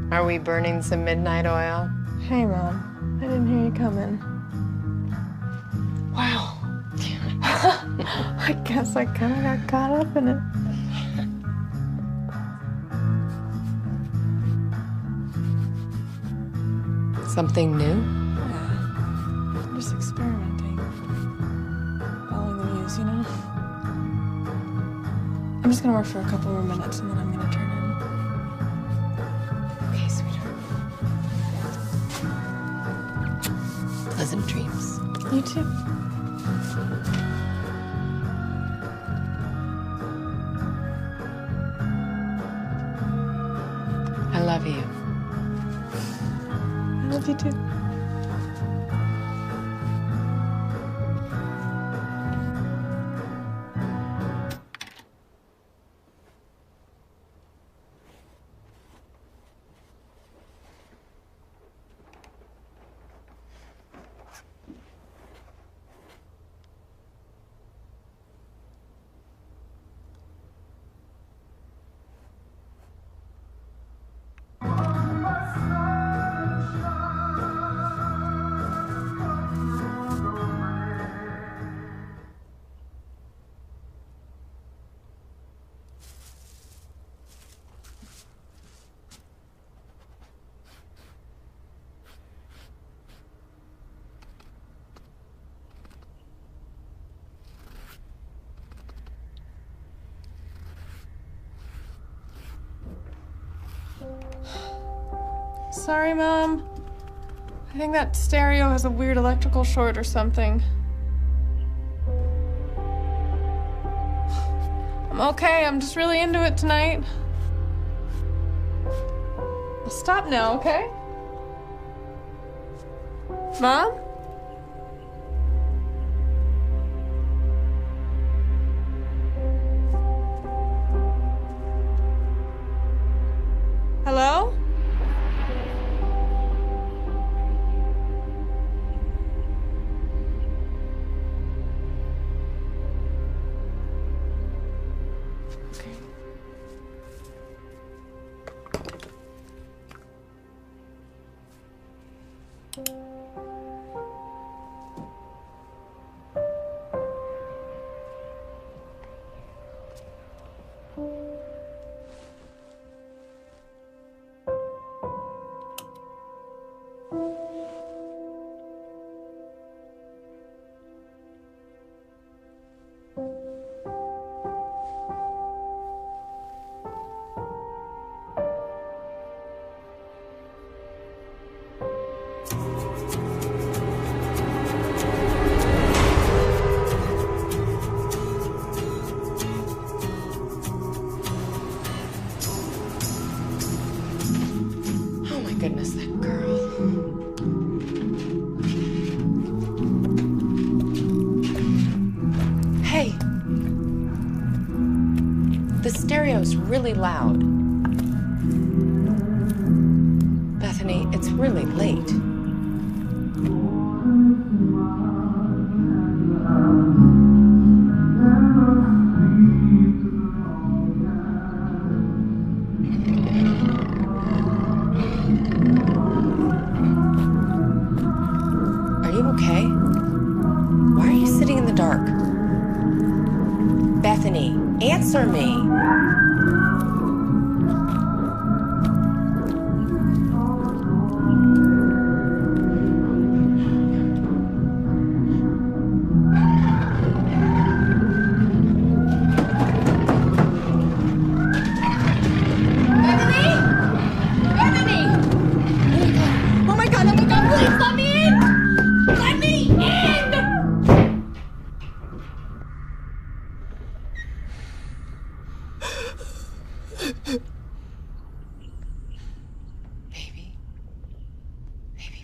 Are we burning some midnight oil? Hey, Mom. I didn't hear you coming. Wow. I guess I kind of got caught up in it. Something new? Yeah. I'm just experimenting. Following the muse, you know? I'm just gonna work for a couple more minutes and then I'm gonna turn in. Okay, sweetheart. Pleasant dreams. You too. I love you. I love you too. Sorry, Mom. I think that stereo has a weird electrical short or something. I'm okay, I'm just really into it tonight. I'll stop now, okay? Mom? Hello? Oh my goodness, that girl. Hey. The stereo's really loud. Bethany, it's really late. Are you okay? Why are you sitting in the dark? Bethany, answer me.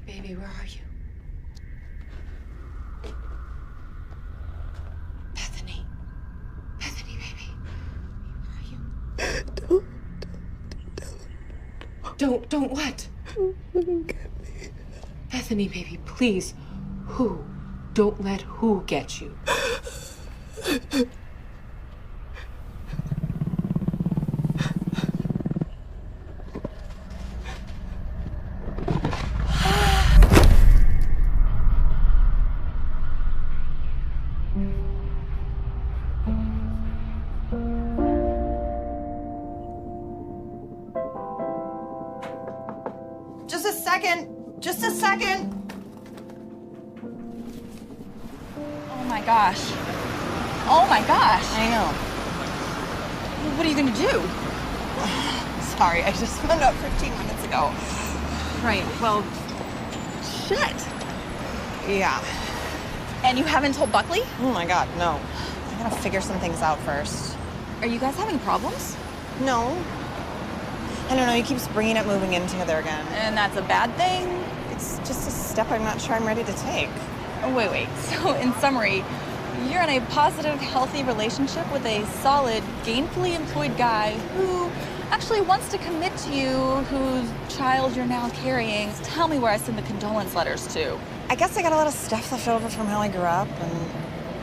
Baby, where are you? Bethany. Bethany, baby. Where are you? Don't what? Let him get me. Bethany, baby, please. Who? Don't let who get you. Just a second. Oh my gosh. Oh my gosh. I know. What are you gonna do? Sorry, I just found out 15 minutes ago. Right, well, shit. Yeah. And you haven't told Buckley? Oh my God, no. I gotta figure some things out first. Are you guys having problems? No. I don't know, he keeps bringing up moving in together again. And that's a bad thing? It's just a step I'm not sure I'm ready to take. Oh, wait. So, in summary, you're in a positive, healthy relationship with a solid, gainfully employed guy who actually wants to commit to you, whose child you're now carrying. Tell me where I send the condolence letters to. I guess I got a lot of stuff left over from how I grew up, and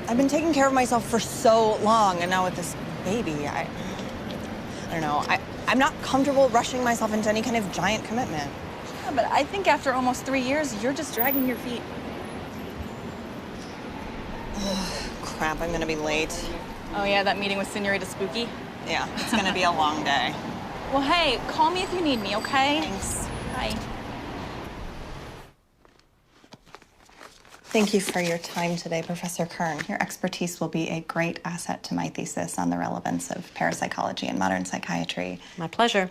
I've been taking care of myself for so long, and now with this baby, I don't know. I'm not comfortable rushing myself into any kind of giant commitment. Yeah, but I think after almost 3 years, you're just dragging your feet. Crap, I'm gonna be late. Oh yeah, that meeting with Senorita Spooky? Yeah, it's gonna be a long day. Well, hey, call me if you need me, okay? Thanks. Bye. Thank you for your time today, Professor Kern. Your expertise will be a great asset to my thesis on the relevance of parapsychology and modern psychiatry. My pleasure.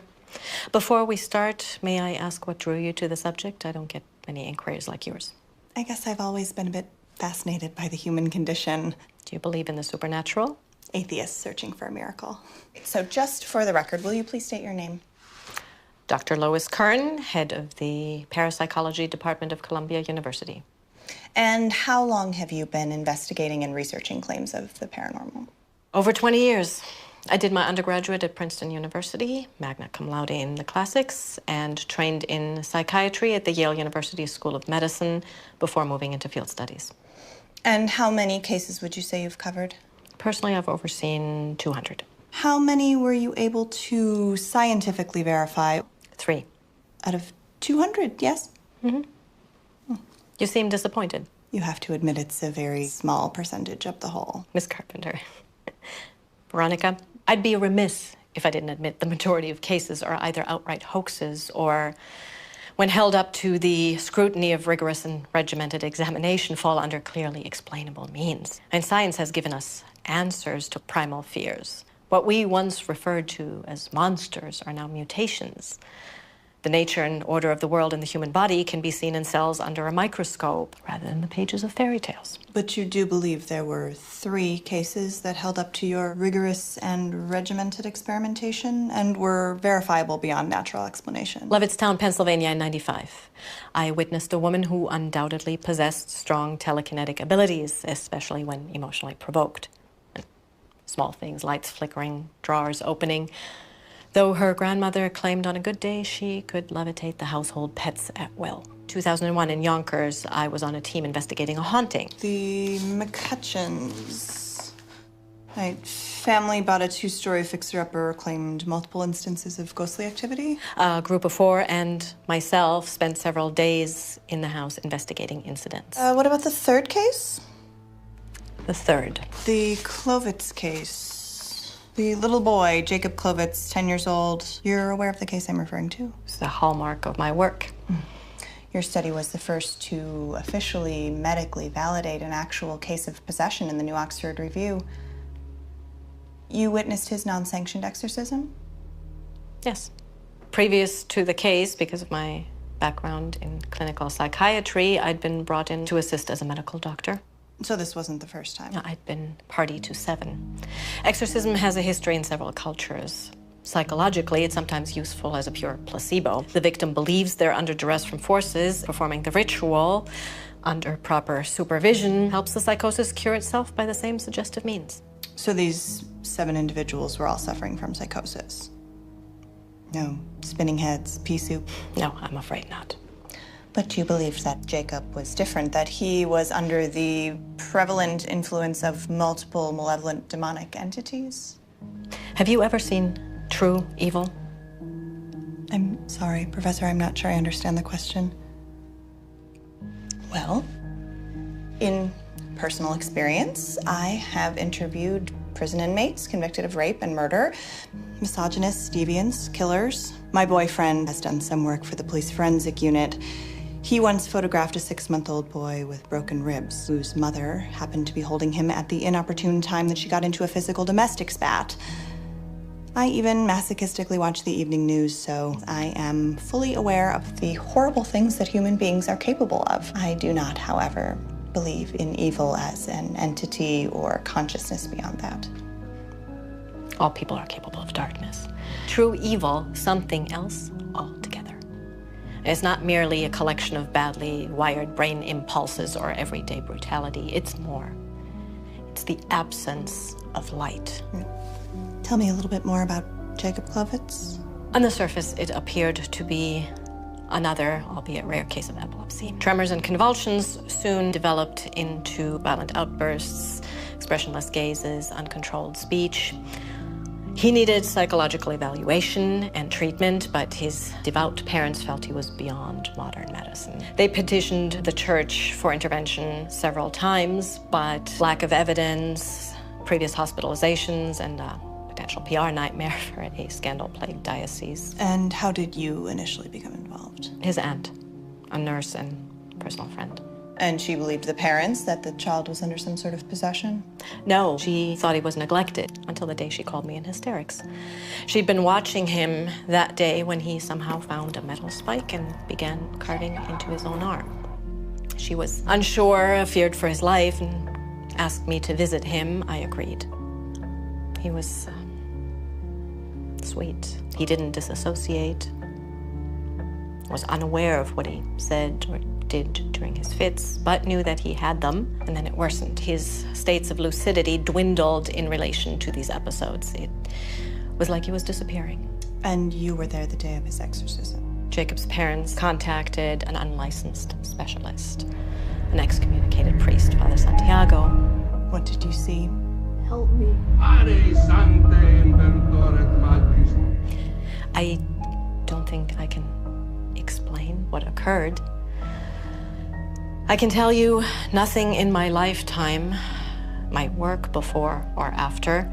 Before we start, may I ask what drew you to the subject? I don't get many inquiries like yours. I guess I've always been a bit fascinated by the human condition. Do you believe in the supernatural? Atheists searching for a miracle. So just for the record, will you please state your name? Dr. Lois Kern, head of the Parapsychology Department of Columbia University. And how long have you been investigating and researching claims of the paranormal? Over 20 years. I did my undergraduate at Princeton University, magna cum laude in the classics, and trained in psychiatry at the Yale University School of Medicine before moving into field studies. And how many cases would you say you've covered? Personally, I've overseen 200. How many were you able to scientifically verify? 3. Out of 200, yes? Mm-hmm. You seem disappointed. You have to admit it's a very small percentage of the whole. Miss Carpenter. Veronica, I'd be remiss if I didn't admit the majority of cases are either outright hoaxes or, when held up to the scrutiny of rigorous and regimented examination, fall under clearly explainable means. And science has given us answers to primal fears. What we once referred to as monsters are now mutations. The nature and order of the world in the human body can be seen in cells under a microscope rather than the pages of fairy tales. But you do believe there were 3 cases that held up to your rigorous and regimented experimentation and were verifiable beyond natural explanation? Levittstown, Pennsylvania in '95. I witnessed a woman who undoubtedly possessed strong telekinetic abilities, especially when emotionally provoked. And small things, lights flickering, drawers opening. Though her grandmother claimed on a good day she could levitate the household pets at will. 2001 in Yonkers, I was on a team investigating a haunting. The McCutcheons. My family bought a 2-story fixer-upper, claimed multiple instances of ghostly activity. A group of 4 and myself spent several days in the house investigating incidents. What about the 3rd case? The 3rd. The Klovitz case. The little boy, Jacob Klovitz, 10 years old. You're aware of the case I'm referring to? It's the hallmark of my work. Your study was the first to officially medically validate an actual case of possession in the New Oxford Review. You witnessed his non-sanctioned exorcism? Yes. Previous to the case, because of my background in clinical psychiatry, I'd been brought in to assist as a medical doctor. So this wasn't the first time? No, I'd been party to 7. Exorcism has a history in several cultures. Psychologically, it's sometimes useful as a pure placebo. The victim believes they're under duress from forces. Performing the ritual under proper supervision helps the psychosis cure itself by the same suggestive means. So these 7 individuals were all suffering from psychosis? No spinning heads, pea soup? No, I'm afraid not. But you believed that Jacob was different, that he was under the prevalent influence of multiple malevolent demonic entities? Have you ever seen True Evil? I'm sorry, Professor, I'm not sure I understand the question. Well, in personal experience, I have interviewed prison inmates convicted of rape and murder, misogynists, deviants, killers. My boyfriend has done some work for the police forensic unit. He once photographed a 6-month-old boy with broken ribs, whose mother happened to be holding him at the inopportune time that she got into a physical domestic spat. I even masochistically watch the evening news, so I am fully aware of the horrible things that human beings are capable of. I do not, however, believe in evil as an entity or consciousness beyond that. All people are capable of darkness. True evil, something else altogether. It's not merely a collection of badly wired brain impulses or everyday brutality. It's more. It's the absence of light. Tell me a little bit more about Jacob Klovitz. On the surface, it appeared to be another, albeit rare, case of epilepsy. Tremors and convulsions soon developed into violent outbursts, expressionless gazes, uncontrolled speech. He needed psychological evaluation and treatment, but his devout parents felt he was beyond modern medicine. They petitioned the church for intervention several times, but lack of evidence, previous hospitalizations, and a potential PR nightmare for a scandal-plagued diocese. And how did you initially become involved? His aunt, a nurse and personal friend. And she believed the parents that the child was under some sort of possession? No, she thought he was neglected until the day she called me in hysterics. She'd been watching him that day when he somehow found a metal spike and began carving into his own arm. She was unsure, feared for his life, and asked me to visit him. I agreed. He was sweet. He didn't disassociate, was unaware of what he said or did during his fits, but knew that he had them, and then it worsened. His states of lucidity dwindled in relation to these episodes. It was like he was disappearing. And you were there the day of his exorcism? Jacob's parents contacted an unlicensed specialist, an excommunicated priest, Father Santiago. What did you see? Help me. I don't think I can explain what occurred. I can tell you nothing in my lifetime, my work before or after,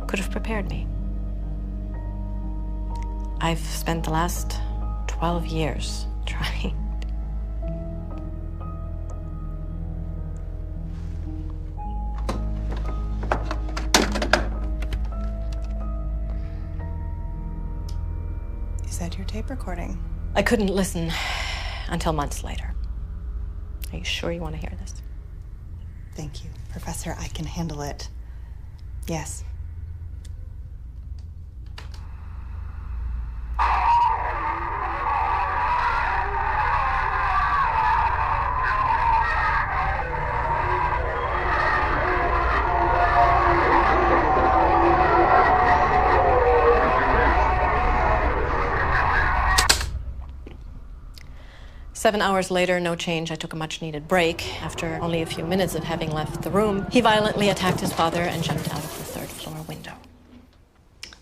could have prepared me. I've spent the last 12 years trying. said your tape recording. I couldn't listen until months later. Are you sure you want to hear this? Thank you, Professor. I can handle it. Yes. Seven hours later, no change. I took a much-needed break. After only a few minutes of having left the room, he violently attacked his father and jumped out of the third-floor window.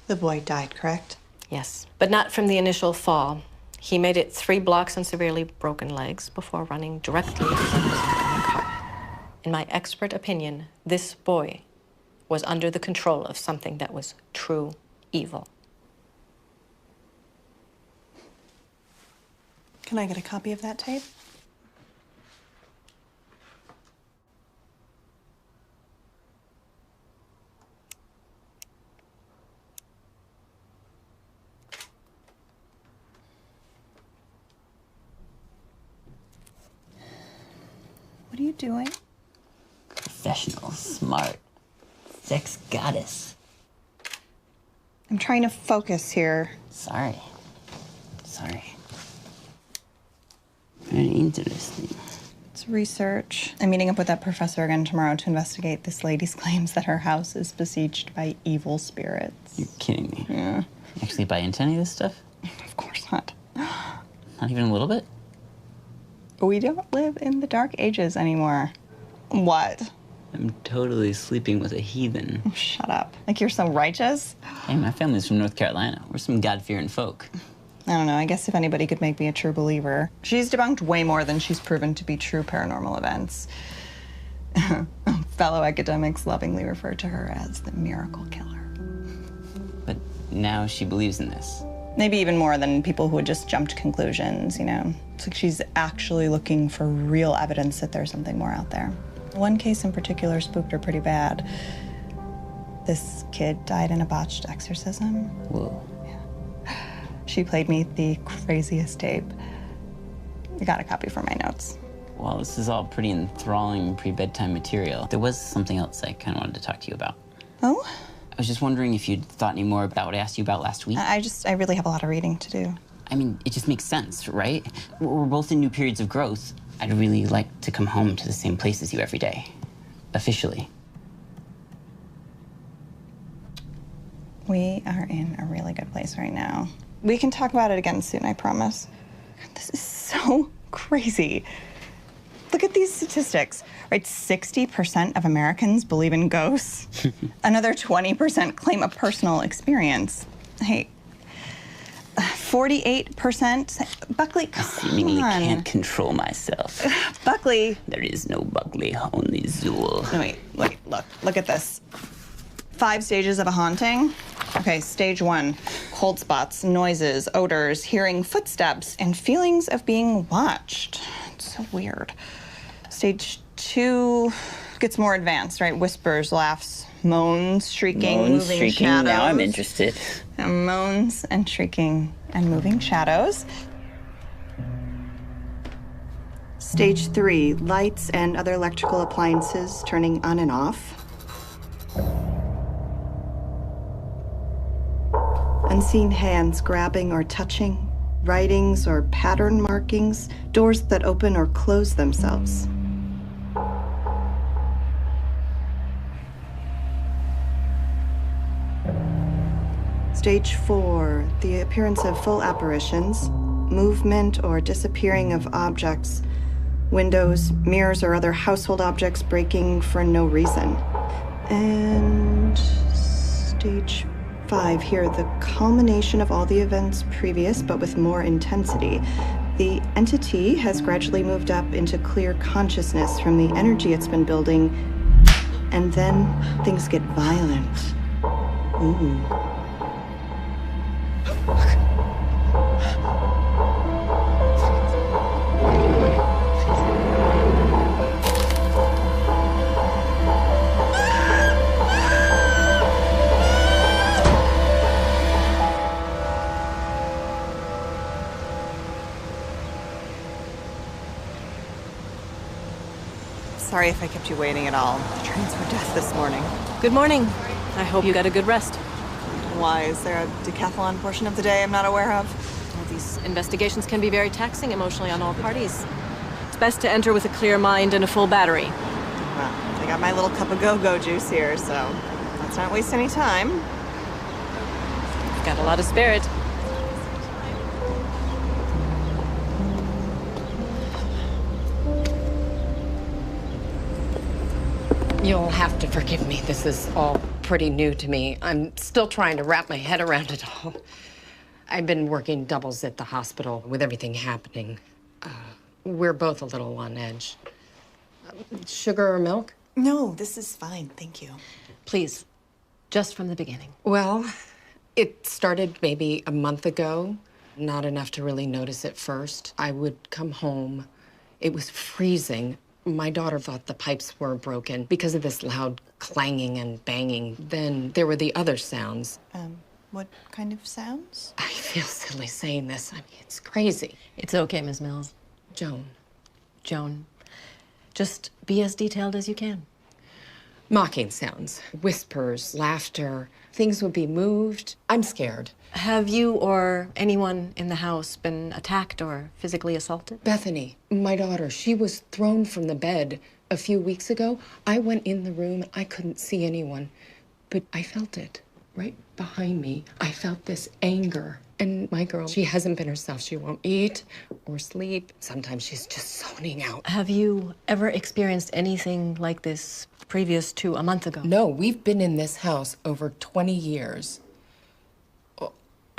The boy died, correct? Yes, but not from the initial fall. He made it 3 blocks on severely broken legs before running directly into his car. In my expert opinion, this boy was under the control of something that was true evil. Can I get a copy of that tape? What are you doing? Professional, smart, sex goddess. I'm trying to focus here. Sorry. Very interesting. It's research. I'm meeting up with that professor again tomorrow to investigate this lady's claims that her house is besieged by evil spirits. You're kidding me. Yeah. You actually buy into any of this stuff? Of course not. Not even a little bit? We don't live in the Dark Ages anymore. What? I'm totally sleeping with a heathen. Oh, shut up. Like you're so righteous? Hey, my family's from North Carolina. We're some God-fearing folk. I don't know. I guess if anybody could make me a true believer. She's debunked way more than she's proven to be true paranormal events. Fellow academics lovingly refer to her as the miracle killer. But now she believes in this. Maybe even more than people who had just jumped to conclusions, you know? It's like she's actually looking for real evidence that there's something more out there. One case in particular spooked her pretty bad. This kid died in a botched exorcism. Whoa. She played me the craziest tape. I got a copy for my notes. Well, this is all pretty enthralling pre-bedtime material. There was something else I kind of wanted to talk to you about. Oh? I was just wondering if you'd thought any more about what I asked you about last week. I really have a lot of reading to do. I mean, it just makes sense, right? We're both in new periods of growth. I'd really like to come home to the same place as you every day. Officially. We are in a really good place right now. We can talk about it again soon, I promise. This is so crazy. Look at these statistics, right? 60% of Americans believe in ghosts. Another 20% claim a personal experience. Hey, 48%. Buckley, come Seemingly on. can't control myself. Buckley. There is no Buckley, only Zool. No, wait, look at this. 5 stages of a haunting. Okay, stage 1, cold spots, noises, odors, hearing footsteps, and feelings of being watched. It's so weird. Stage 2 gets more advanced, right? Whispers, laughs, moans, shrieking, moving shadows. Now I'm interested. And moans and shrieking and moving shadows. Stage 3, lights and other electrical appliances turning on and off. Unseen hands grabbing or touching, writings or pattern markings, doors that open or close themselves. Stage 4, the appearance of full apparitions, movement or disappearing of objects, windows, mirrors, or other household objects breaking for no reason. And stage 5 here, the culmination of all the events previous, but with more intensity. The entity has gradually moved up into clear consciousness from the energy it's been building, and then things get violent. Ooh. Sorry if I kept you waiting at all. The trains were death this morning. Good morning. I hope you got a good rest. Why? Is there a decathlon portion of the day I'm not aware of? Well, these investigations can be very taxing emotionally on all parties. It's best to enter with a clear mind and a full battery. Well, I got my little cup of go-go juice here, so let's not waste any time. You've got a lot of spirit. You'll have to forgive me. This is all pretty new to me. I'm still trying to wrap my head around it all. I've been working doubles at the hospital with everything happening. We're both a little on edge. Sugar or milk? No, this is fine, thank you. Please, just from the beginning. Well, it started maybe a month ago. Not enough to really notice at first. I would come home. It was freezing. My daughter thought the pipes were broken because of this loud clanging and banging. Then there were the other sounds. What kind of sounds? I feel silly saying this. I mean, it's crazy. It's okay, Ms. Mills. Joan, just be as detailed as you can. Mocking sounds, whispers, laughter. Things would be moved. I'm scared. Have you or anyone in the house been attacked or physically assaulted? Bethany, my daughter, she was thrown from the bed a few weeks ago. I went in the room. I couldn't see anyone, but I felt it right behind me. I felt this anger. And my girl, she hasn't been herself. She won't eat or sleep. Sometimes she's just zoning out. Have you ever experienced anything like this previous to a month ago? No, we've been in this house over 20 years.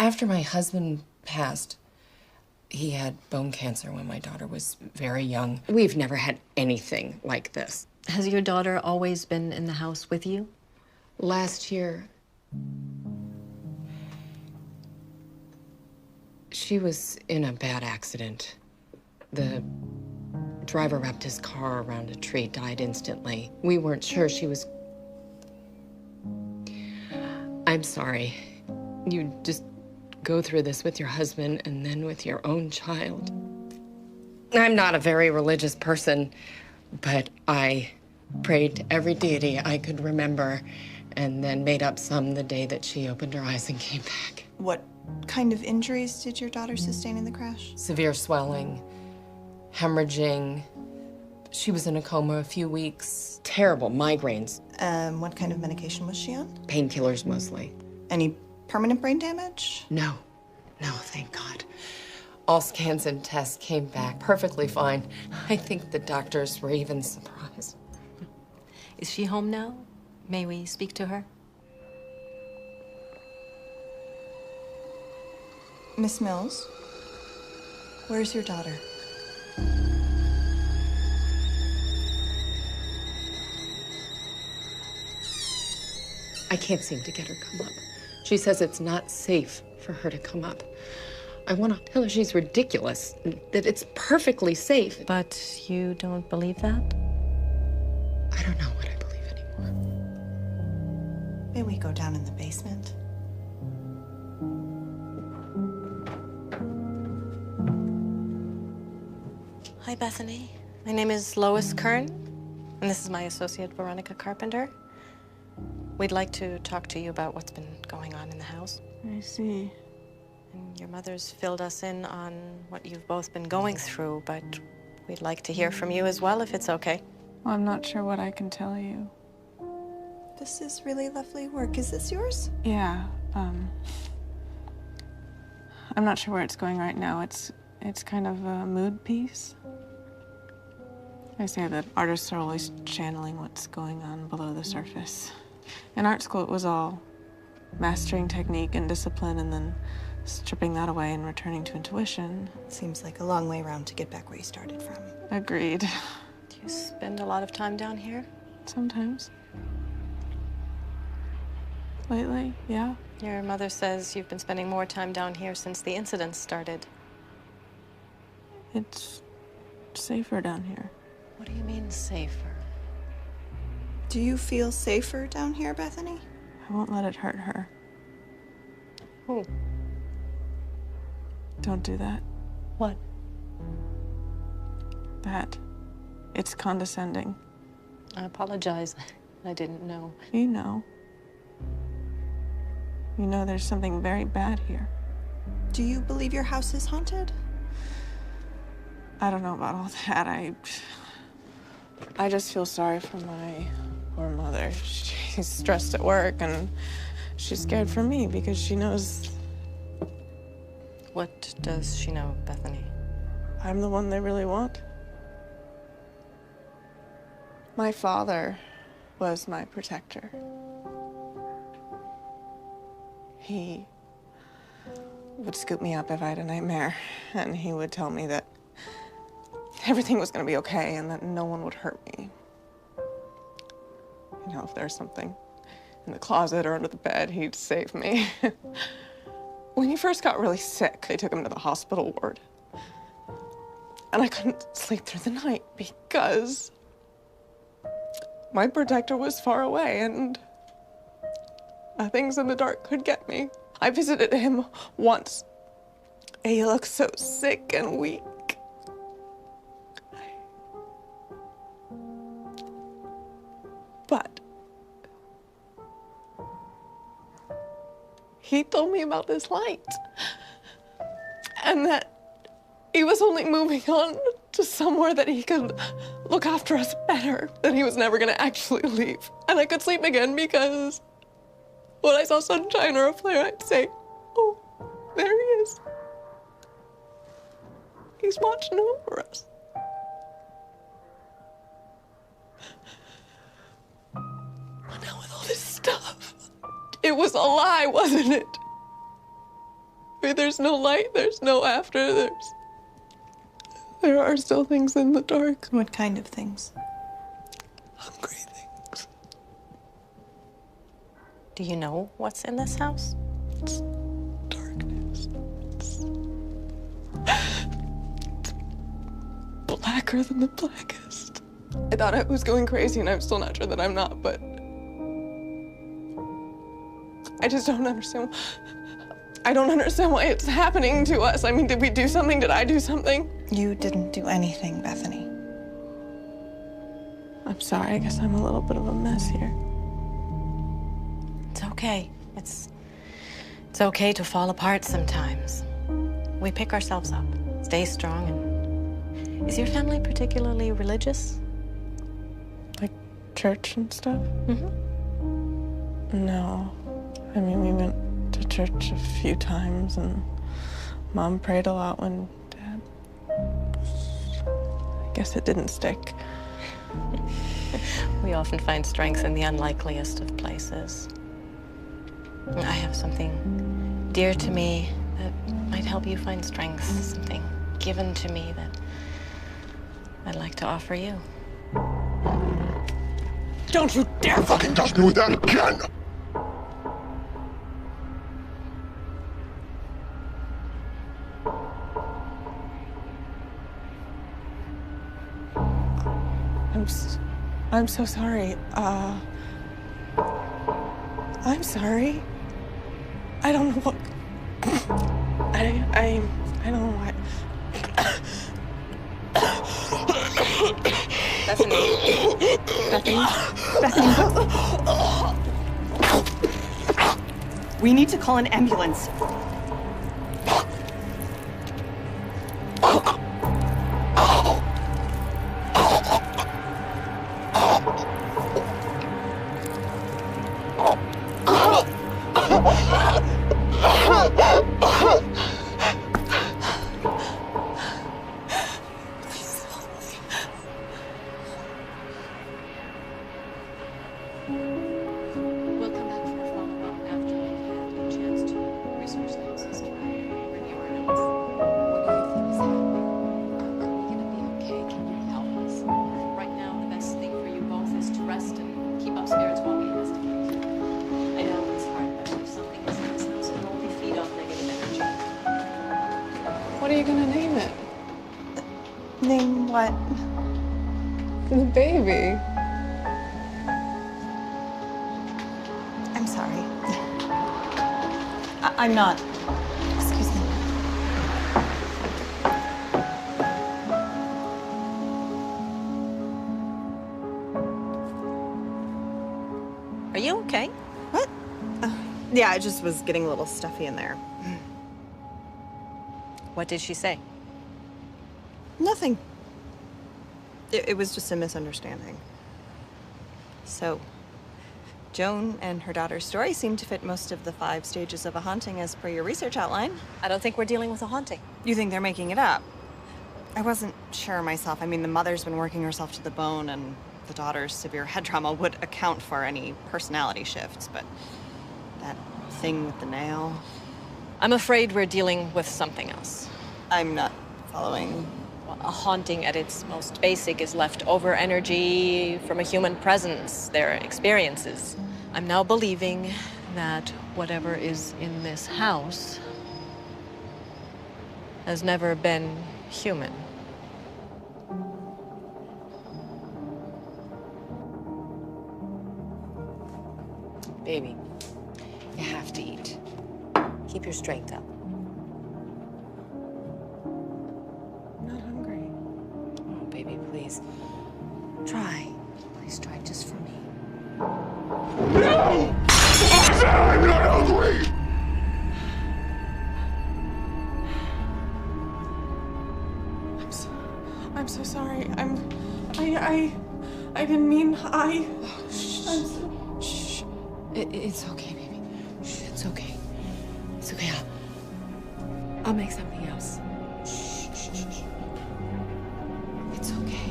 After my husband passed, he had bone cancer when my daughter was very young. We've never had anything like this. Has your daughter always been in the house with you? Last year, she was in a bad accident. The driver wrapped his car around a tree, died instantly. We weren't sure she was... I'm sorry. You just go through this with your husband and then with your own child. I'm not a very religious person, but I prayed to every deity I could remember and then made up some the day that she opened her eyes and came back. What kind of injuries did your daughter sustain in the crash? Severe swelling, hemorrhaging. She was in a coma a few weeks. Terrible migraines. What kind of medication was she on? Painkillers mostly. Any permanent brain damage? No, thank God. All scans and tests came back perfectly fine. I think the doctors were even surprised. Is she home now? May we speak to her? Miss Mills, where's your daughter? I can't seem to get her come up. She says it's not safe for her to come up. I want to tell her she's ridiculous, that it's perfectly safe. But you don't believe that? I don't know what I believe anymore. May we go down in the basement? Hi, Bethany. My name is Lois Kern, and this is my associate, Veronica Carpenter. We'd like to talk to you about what's been going on in the house. I see. And your mother's filled us in on what you've both been going through, but we'd like to hear from you as well, if it's okay. Well, I'm not sure what I can tell you. This is really lovely work. Is this yours? Yeah, I'm not sure where it's going right now. It's kind of a mood piece. I say that artists are always channeling what's going on below the surface. In art school, it was all mastering technique and discipline and then stripping that away and returning to intuition. Seems like a long way around to get back where you started from. Agreed. Do you spend a lot of time down here? Sometimes. Lately, yeah. Your mother says you've been spending more time down here since the incident started. It's safer down here. What do you mean, safer? Do you feel safer down here, Bethany? I won't let it hurt her. Who? Don't do that. What? That. It's condescending. I apologize. I didn't know. You know. You know there's something very bad here. Do you believe your house is haunted? I don't know about all that. I just feel sorry for my poor mother. She's stressed at work and she's scared for me because she knows... What does she know, Bethany? I'm the one they really want. My father was my protector. He would scoop me up if I had a nightmare, and he would tell me that everything was gonna be okay and that no one would hurt me. You know, if there's something in the closet or under the bed, he'd save me. When he first got really sick, they took him to the hospital ward. And I couldn't sleep through the night because my protector was far away and things in the dark could get me. I visited him once. He looked so sick and weak. But he told me about this light and that he was only moving on to somewhere that he could look after us better, that he was never gonna actually leave. And I could sleep again because when I saw sunshine or a flare, I'd say, oh, there he is. He's watching over us. But now with all this stuff, it was a lie, wasn't it? I mean, there's no light, there's no after, there are still things in the dark. What kind of things? Hungry things. Do you know what's in this house? It's darkness. It's blacker than the blackest. I thought I was going crazy, and I'm still not sure that I'm not, but I just don't understand. I don't understand why it's happening to us. I mean, did we do something? Did I do something? You didn't do anything, Bethany. I'm sorry. I guess I'm a little bit of a mess here. It's okay. It's okay to fall apart sometimes. We pick ourselves up, stay strong, and... Is your family particularly religious? Like church and stuff? Mm-hmm. No. I mean, we went to church a few times, and Mom prayed a lot when Dad... I guess it didn't stick. We often find strength in the unlikeliest of places. I have something dear to me that might help you find strength, something given to me that I'd like to offer you. Don't you dare fucking touch me with that again! I'm so sorry. I'm sorry. I don't know what... I don't know why... Bethany. We need to call an ambulance. We'll come back for a follow-up after we've had a chance to research things as well, review our notes. What do you think is happening? Are we gonna be okay? Can you help us? Right now, the best thing for you both is to rest and keep up spirits while we investigate. I know it's hard, but if something is in this house, it will only feed off negative energy. What are you gonna name it? Name what? The baby. I'm sorry. I'm not. Excuse me. okay? What? Yeah, it just was getting a little stuffy in there. What did she say? Nothing. It was just a misunderstanding. So, Joan and her daughter's story seem to fit most of the 5 stages of a haunting as per your research outline. I don't think we're dealing with a haunting. You think they're making it up? I wasn't sure myself. I mean, the mother's been working herself to the bone, and the daughter's severe head trauma would account for any personality shifts, but that thing with the nail... I'm afraid we're dealing with something else. I'm not following. Well, a haunting at its most basic is leftover energy from a human presence, their experiences. I'm now believing that whatever is in this house has never been human. Baby, you have to eat. Keep your strength up. I'm not hungry. Oh, baby, please. Try. Please try just for me. No! I'm not hungry! I'm so sorry. I didn't mean Shh. It's okay, baby. Shh, it's okay. It's okay. I'll make something else. Shh, shh, shh, shh. It's okay.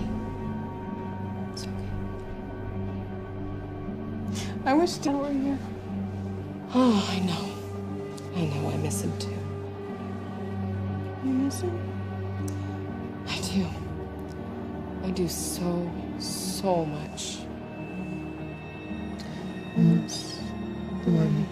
It's okay. I wish Dad were here. Oh, I know. I know. I miss him too. You miss him? I do. I do so, so much. Yes. The one you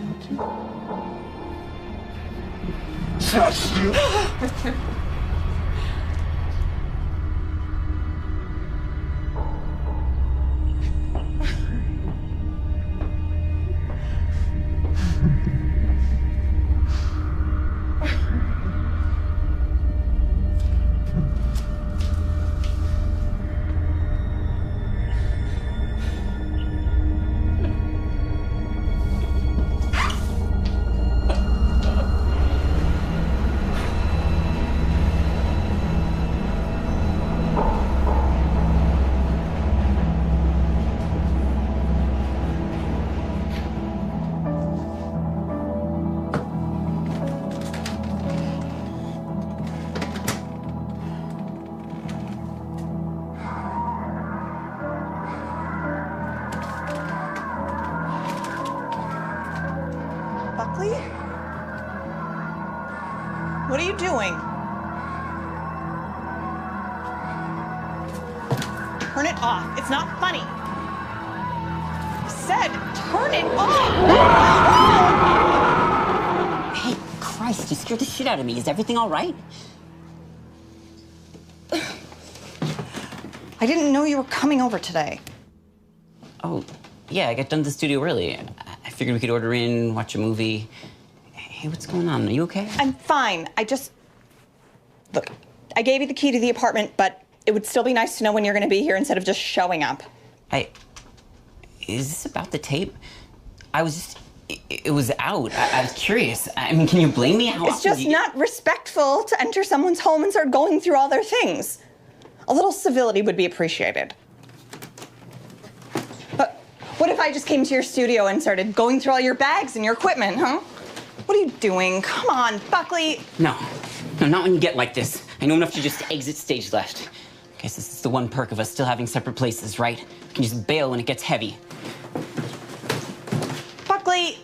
Buckley? What are you doing? Turn it off. It's not funny. I said, turn it off! Hey, Christ, you scared the shit out of me. Is everything all right? I didn't know you were coming over today. Oh, yeah, I got done at the studio early. I figured we could order in, watch a movie. Hey, what's going on? Are you okay? I'm fine. Look, I gave you the key to the apartment, but it would still be nice to know when you're gonna be here instead of just showing up. Is this about the tape? It was out. I was curious. I mean, can you blame me? It's just not respectful to enter someone's home and start going through all their things. A little civility would be appreciated. But what if I just came to your studio and started going through all your bags and your equipment, huh? What are you doing? Come on, Buckley. No, not when you get like this. I know enough to just exit stage left. Guess this is the one perk of us still having separate places, right? We can just bail when it gets heavy. Buckley.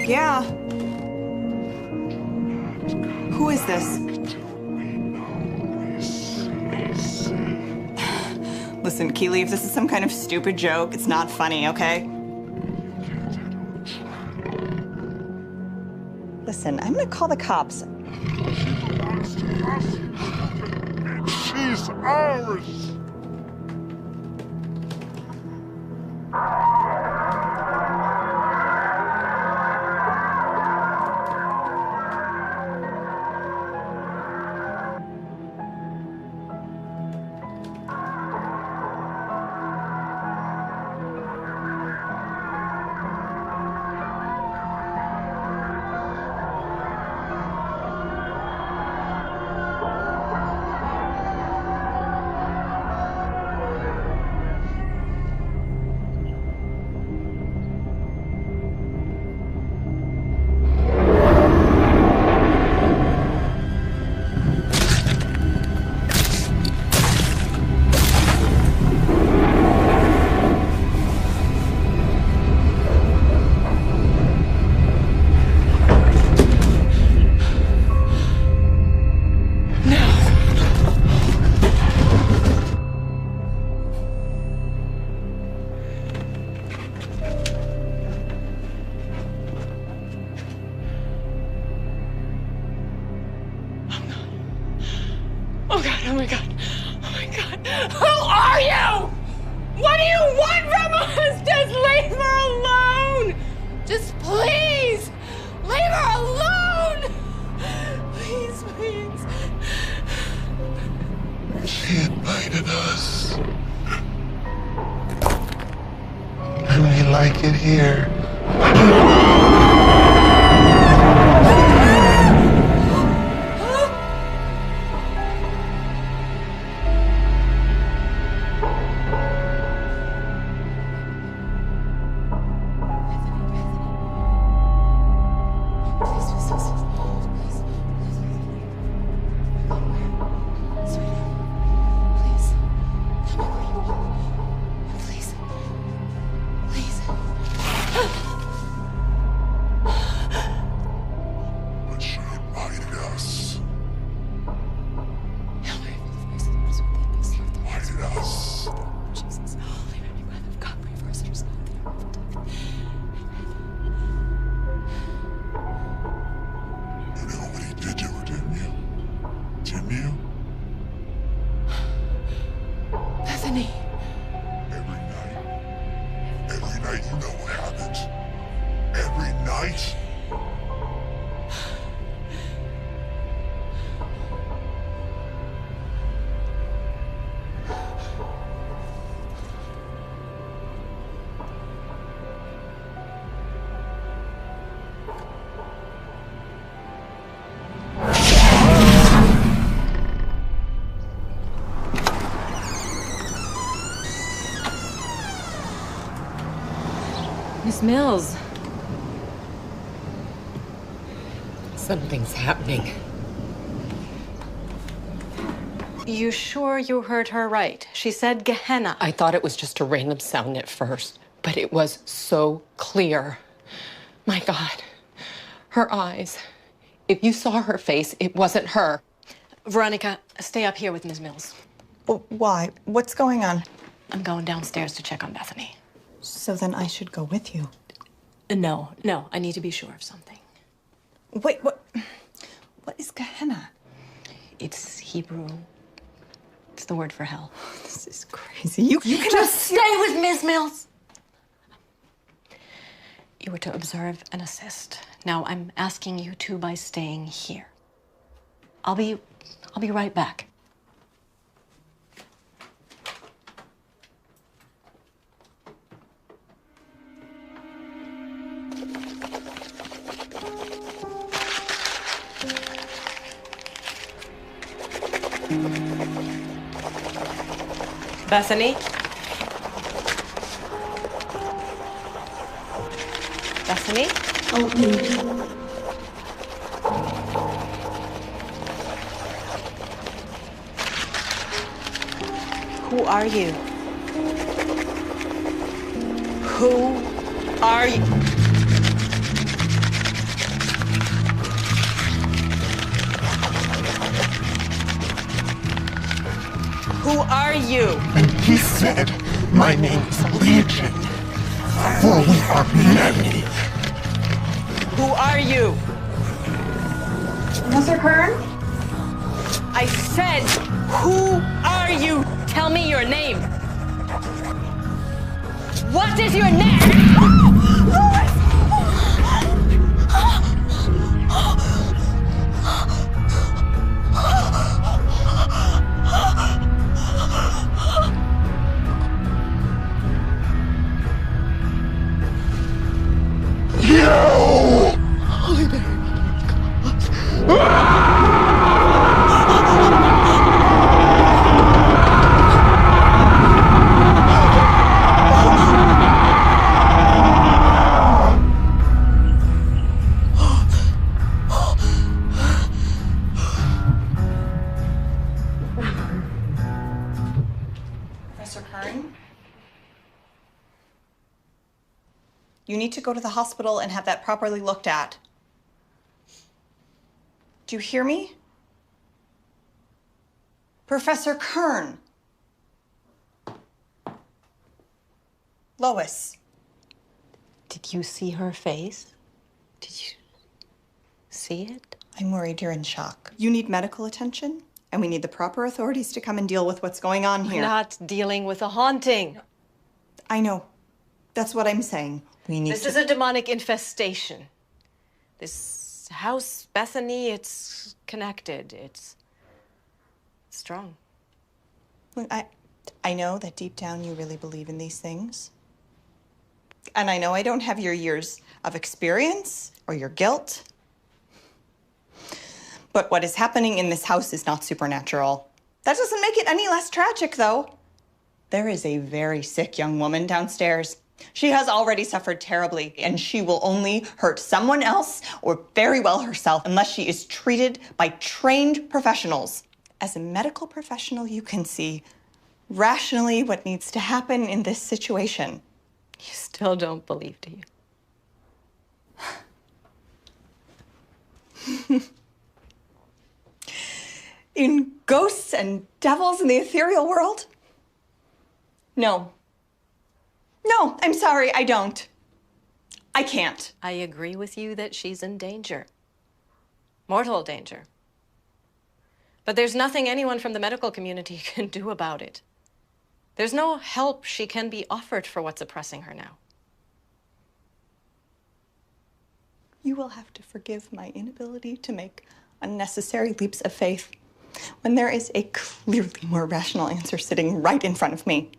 Yeah. Who is this? Listen, Keely, if this is some kind of stupid joke, it's not funny, okay? Listen, I'm gonna call the cops. She's ours! Oh God, oh my God, oh my God. Who are you? What do you want from us? Just leave her alone. Just please, leave her alone. Please, please. She invited us. And we like it here. Miss Mills. Something's happening. You sure you heard her right? She said Gehenna. I thought it was just a random sound at first, but it was so clear. My God, her eyes. If you saw her face, it wasn't her. Veronica, stay up here with Ms. Mills. Why? What's going on? I'm going downstairs to check on Bethany. So then I should go with you. No, I need to be sure of something. Wait, what is Gehenna? It's Hebrew. It's the word for hell. This is crazy. You can just stay with Ms. Mills. You were to observe and assist. Now I'm asking you to by staying here. I'll be right back. Bethany? Bethany? Help me. Who are you? Who are you? you? And he said, my name is Legion, for we are many. Who are you? Mr. Kern? I said, who are you? Tell me your name. What is your name? Professor Kern? You need to go to the hospital and have that properly looked at. Do you hear me? Professor Kern. Lois. Did you see her face? Did you see it? I'm worried you're in shock. You need medical attention, and we need the proper authorities to come and deal with what's going on here. We're not dealing with a haunting. I know. That's what I'm saying. We need This is a demonic infestation. This house, Bethany, it's connected. It's strong. Look, I know that deep down you really believe in these things. And I know I don't have your years of experience or your guilt. But what is happening in this house is not supernatural. That doesn't make it any less tragic, though. There is a very sick young woman downstairs. She has already suffered terribly, and she will only hurt someone else or very well herself unless she is treated by trained professionals. As a medical professional, you can see rationally what needs to happen in this situation. You still don't believe, do you? In ghosts and devils in the ethereal world? No. No, I'm sorry, I don't. I can't. I agree with you that she's in danger. Mortal danger. But there's nothing anyone from the medical community can do about it. There's no help she can be offered for what's oppressing her now. You will have to forgive my inability to make unnecessary leaps of faith when there is a clearly more rational answer sitting right in front of me.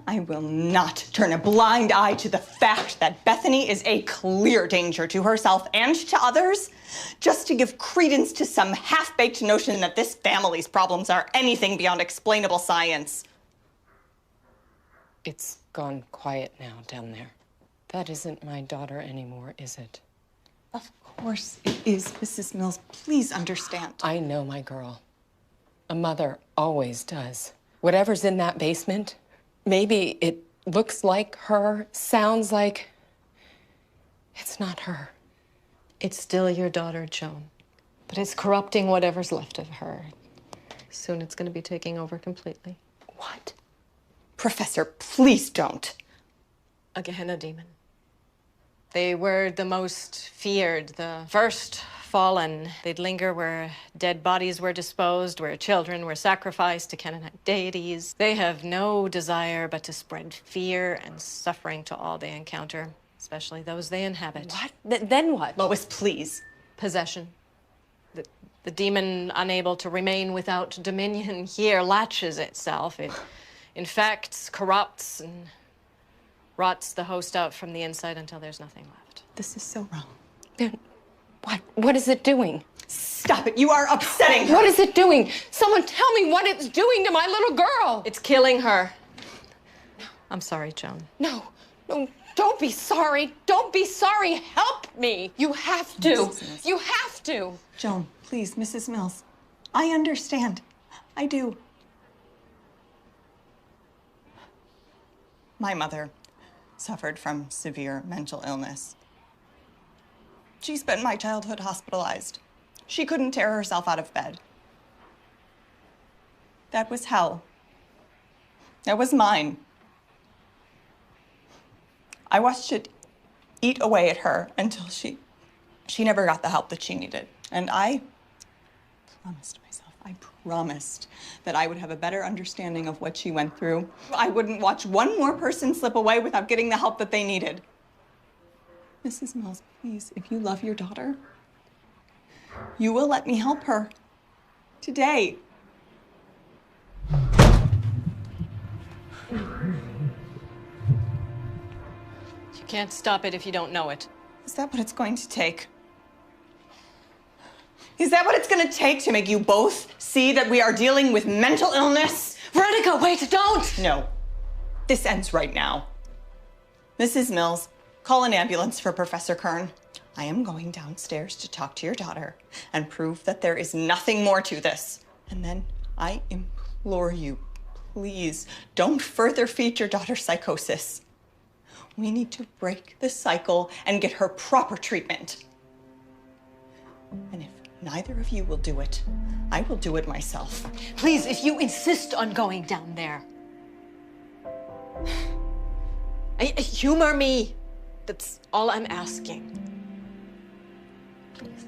I will not turn a blind eye to the fact that Bethany is a clear danger to herself and to others, just to give credence to some half-baked notion that this family's problems are anything beyond explainable science. It's gone quiet now down there. That isn't my daughter anymore, is it? Of course it is, Mrs. Mills. Please understand. I know my girl. A mother always does. Whatever's in that basement, maybe it looks like her, sounds like... It's not her. It's still your daughter, Joan. But it's corrupting whatever's left of her. Soon it's going to be taking over completely. What? Professor, please don't. A Gehenna demon. They were the most feared, the first fallen. They'd linger where dead bodies were disposed, where children were sacrificed to Canaanite deities. They have no desire but to spread fear and suffering to all they encounter, especially those they inhabit. What? Then what? Lois, please. Possession. The demon, unable to remain without dominion here, latches itself. It infects, corrupts, and rots the host out from the inside until there's nothing left. This is so wrong. Then what is it doing? Stop it. You are upsetting her. What is it doing? Someone tell me what it's doing to my little girl. It's killing her. I'm sorry, Joan. No, don't be sorry. Don't be sorry. Help me. You have to. You have to. Joan, please, Mrs. Mills. I understand. I do. My mother suffered from severe mental illness. She spent my childhood hospitalized. She couldn't tear herself out of bed. That was hell It was mine. I watched it eat away at her until she never got the help that she needed. And I promised that I would have a better understanding of what she went through. I wouldn't watch one more person slip away without getting the help that they needed. Mrs. Mills, please, if you love your daughter, you will let me help her. Today. You can't stop it if you don't know it. Is that what it's going to take? Is that what it's going to take to make you both see that we are dealing with mental illness? Veronica, wait, don't! No. This ends right now. Mrs. Mills, call an ambulance for Professor Kern. I am going downstairs to talk to your daughter and prove that there is nothing more to this. And then I implore you, please, don't further feed your daughter's psychosis. We need to break the cycle and get her proper treatment. And if neither of you will do it, I will do it myself. Please, if you insist on going down there. Humor me. That's all I'm asking. Please.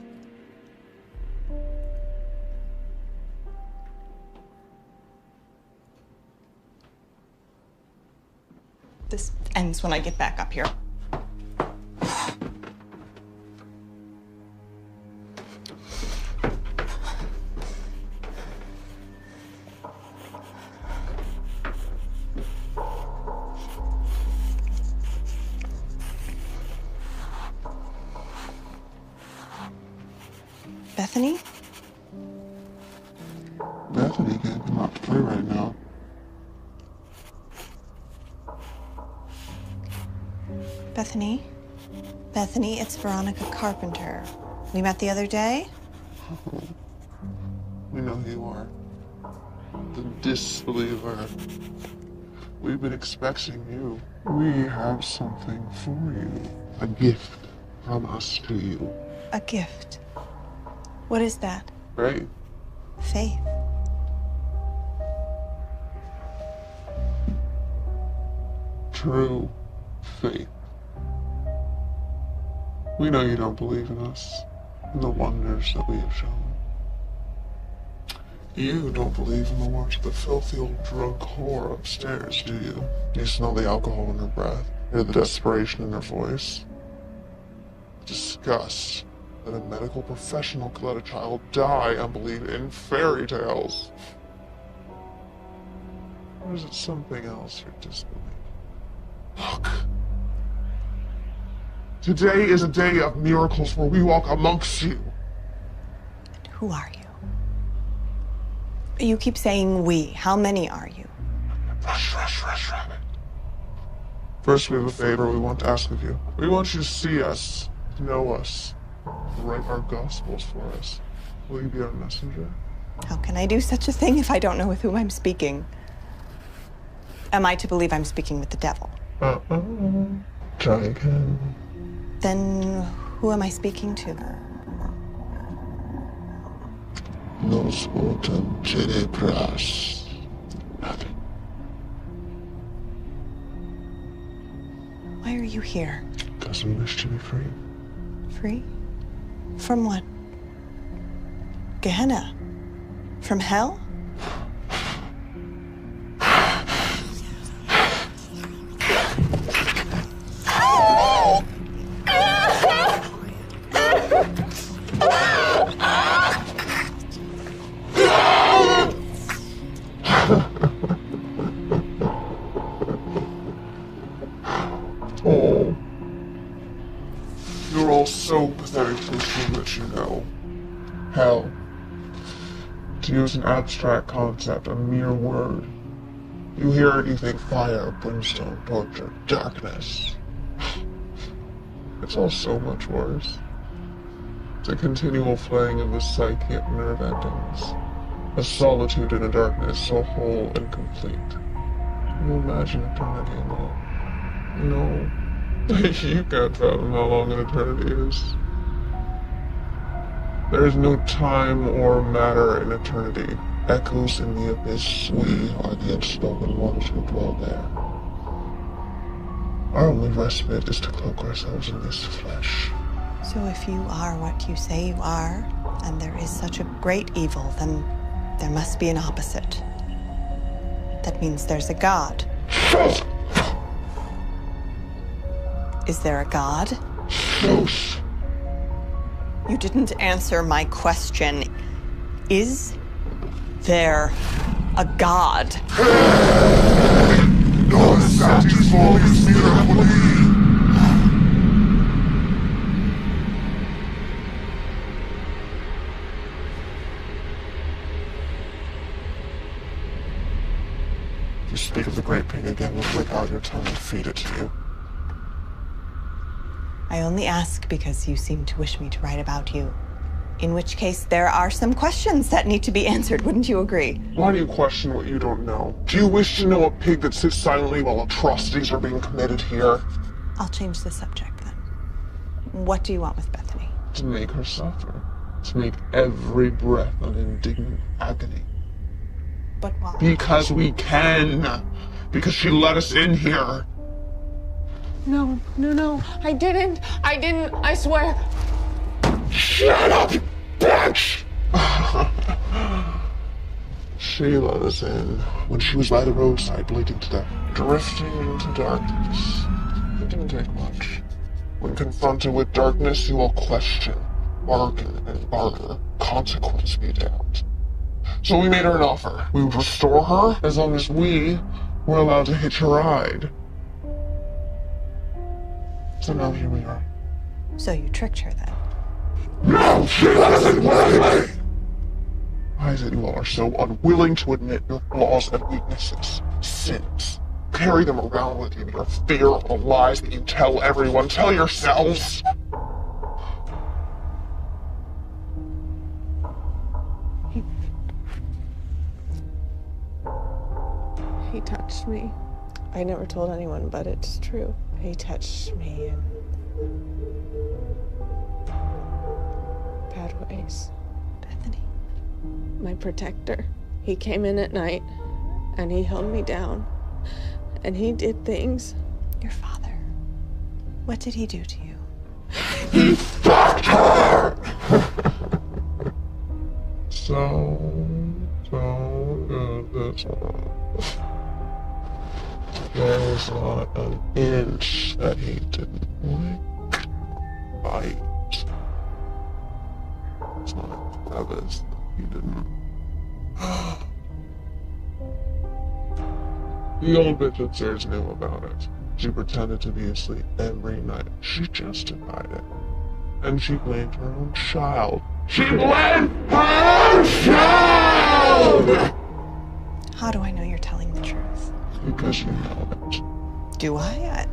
This ends when I get back up here. Bethany? Bethany can't come out to play right now. Bethany? Bethany, it's Veronica Carpenter. We met the other day? Oh, we know who you are. The disbeliever. We've been expecting you. We have something for you. A gift from us to you. A gift. What is that? Right? Faith. True faith. We know you don't believe in us and the wonders that we have shown. You don't believe in the watch of the filthy old drug whore upstairs, do you? You smell the alcohol in her breath, hear the desperation in her voice. Disgust that a medical professional could let a child die and believe in fairy tales. Or is it something else you're disbelieving? Look. Today is a day of miracles where we walk amongst you. And who are you? You keep saying we. How many are you? Rush, rabbit. First, we have a favor we want to ask of you. We want you to see us, know us, write our gospels for us. Will you be our messenger? How can I do such a thing if I don't know with whom I'm speaking? Am I to believe I'm speaking with the devil? Try again. Then who am I speaking to? Nos votum celebras. Nothing. Why are you here? Because we wish to be free. Free? From what? Gehenna? From hell? Oh. You're all so pathetic to assume that you know. Hell. To use an abstract concept, a mere word. You hear it, you think fire, brimstone, torture, darkness. It's all so much worse. It's a continual flaying of the psyche at nerve endings. A solitude in a darkness so whole and complete. Can you imagine eternity alone? No. You can't fathom how long an eternity is. There is no time or matter in eternity. Echoes in the abyss, we are the unspoken ones who dwell there. Our only respite is to cloak ourselves in this flesh. So if you are what you say you are, and there is such a great evil, then there must be an opposite. That means there's a god. Is there a god? Close. You didn't answer my question. Is there a god? Non satisfies miracoli. If you speak of the Great Pain again, we'll flick out your tongue and feed it to you. I only ask because you seem to wish me to write about you. In which case, there are some questions that need to be answered, wouldn't you agree? Why do you question what you don't know? Do you wish to know a pig that sits silently while atrocities are being committed here? I'll change the subject then. What do you want with Bethany? To make her suffer. To make every breath an indignant agony. But why? Because we can. Because she let us in here. No, I didn't, I swear. Shut up, you bitch! She let us in when she was by the roadside bleeding to death, drifting into darkness. It didn't take much. When confronted with darkness, you will question, bargain, and barter. Consequence be damned. So we made her an offer. We would restore her as long as we were allowed to hitch a ride. So now here we are. So you tricked her then? No, she doesn't willingly! Why is it you all are so unwilling to admit your flaws and weaknesses, sins? Carry them around with you, your fear of the lies that you tell everyone. Tell yourselves! He touched me. I never told anyone, but it's true. He touched me in bad ways. Bethany. My protector. He came in at night and he held me down and he did things. Your father. What did he do to you? He fucked her! So good this one. There was not an inch that he didn't lick, bite. It's not a crevice that he didn't. The old bitch upstairs knew about it. She pretended to be asleep every night. She justified it. And she blamed her own child. She blamed her own child! How do I know you're telling the truth? Because you know it. Do I?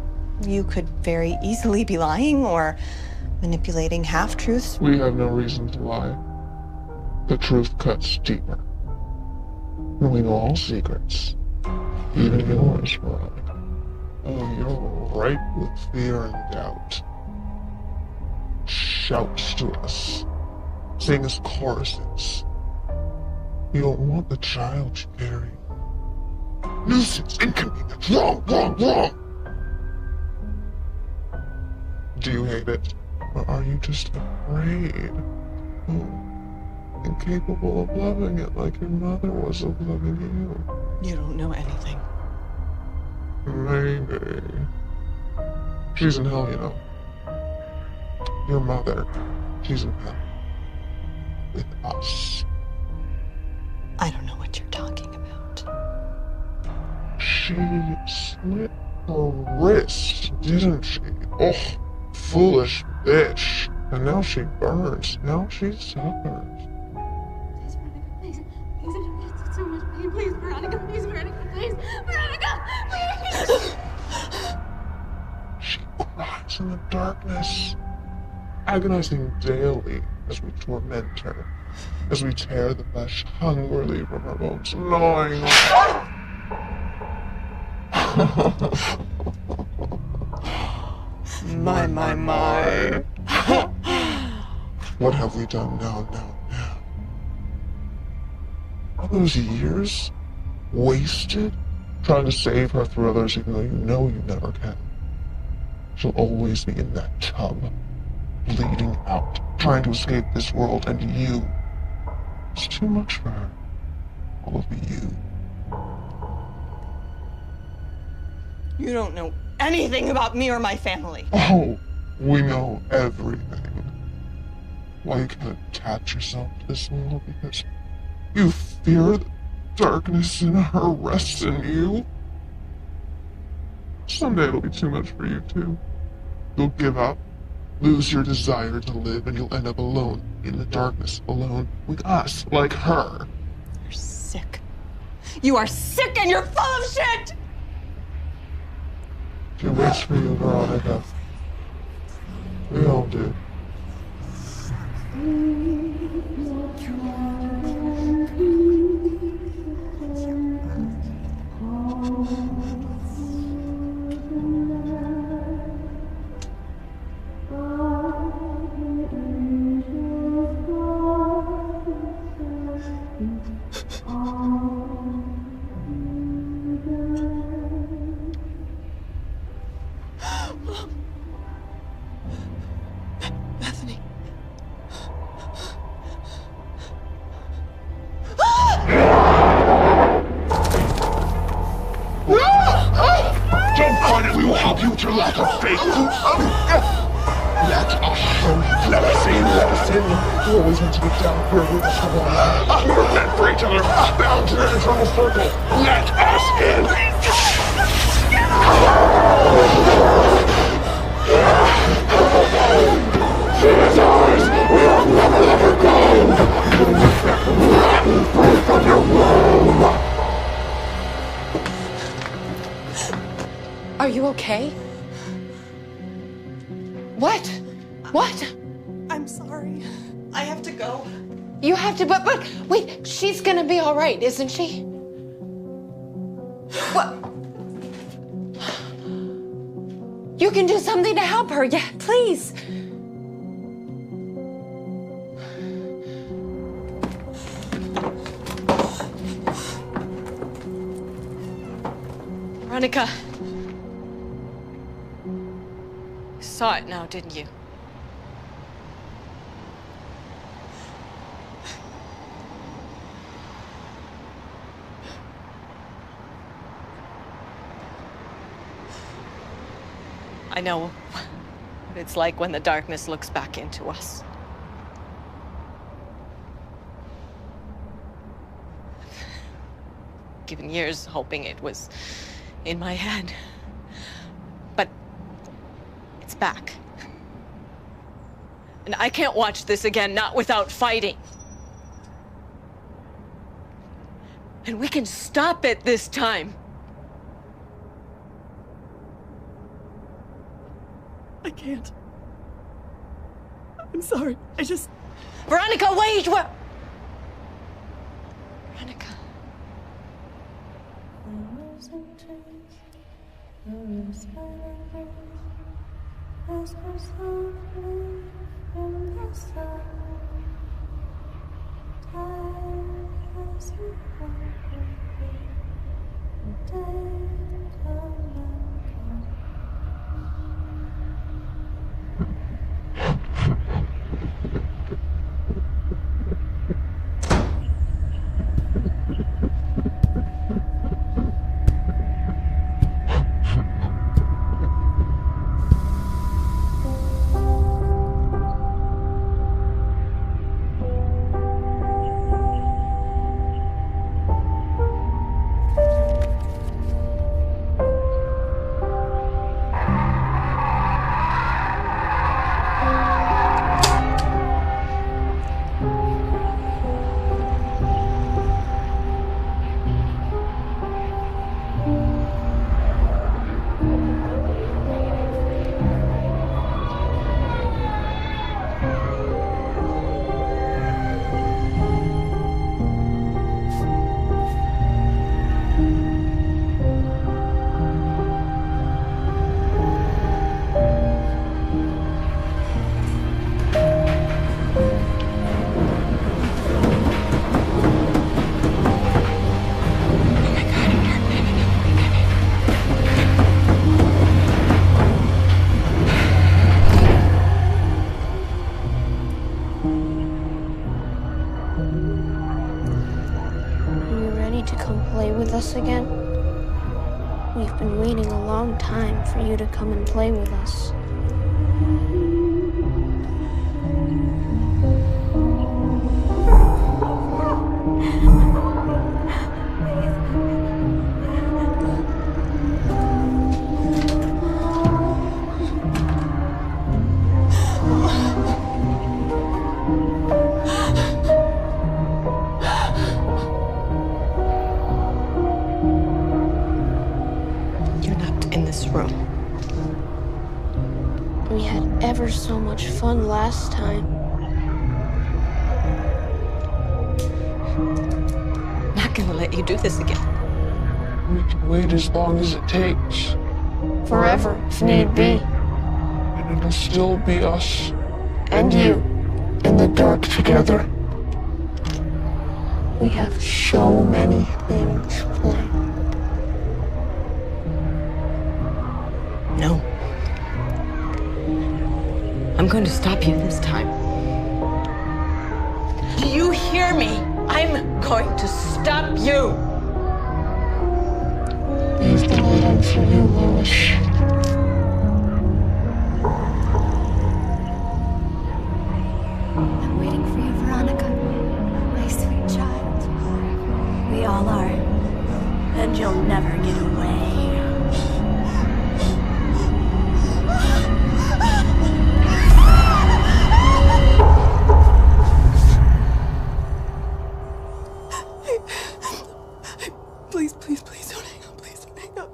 You could very easily be lying or manipulating half-truths. We have no reason to lie. The truth cuts deeper. We know all secrets. Even yours, Veronica. Oh, you're ripe with fear and doubt. Shouts to us. Sing us choruses. You don't want the child you carry. Nuisance, inconvenience, wrong. Do you hate it? Or are you just afraid? Oh, incapable of loving it like your mother was of loving you. You don't know anything. Maybe. She's in hell, you know. Your mother, she's in hell. With us. I don't know what you're talking about. She slit her wrist, didn't she? Oh, foolish bitch. And now she burns. Now she suffers. Please, Veronica, please. Please, it's so much pain. Please, Veronica, please. Veronica, please. She cries in the darkness, agonizing daily as we torment her, as we tear the flesh hungrily from her bones, gnawing her. My. What have we done now? All those years wasted trying to save her through others, even though you know you never can. She'll always be in that tub, bleeding out, trying to escape this world, and you. It's too much for her. All of you. You don't know anything about me or my family. Oh, we know everything. Why you can't attach yourself to this world? Because you fear the darkness in her rests in you. Someday it'll be too much for you too. You'll give up, lose your desire to live, and you'll end up alone in the darkness, alone with us, like her. You're sick. You are sick and you're full of shit! She waits for you, Veronica. We all do. Bethany. Don't fight it, we will help you with your lack of faith. Let us in. You always want to get down here with us. Come on. We're meant for each other. Bound to the eternal circle. Let us in. She is ours. We have never let her go. Rotten fruit from your womb. Are you okay? What? What? I'm sorry. I have to go. You have to, but wait, she's gonna be all right, isn't she? What? You can do something to help her, yeah, please. Veronica. You saw it now, didn't you? I know what it's like when the darkness looks back into us. Given years hoping it was in my head. But it's back. And I can't watch this again, not without fighting. And we can stop it this time. I can't. I'm sorry. I just... Veronica, wait! What? Veronica. with us again? We've been waiting a long time for you to come and play with us. Room. We had ever so much fun last time. I'm not gonna let you do this again. We can wait as long as it takes. Forever, if need be. And it'll still be us. And you. In the dark together. We have So many things planned. No. I'm going to stop you this time. Do you hear me? I'm going to stop you. We've been waiting for you, Lois. I'm waiting for you, Veronica. My sweet child. We all are. And you'll never get away. Please, please, please don't hang up. Please don't hang up.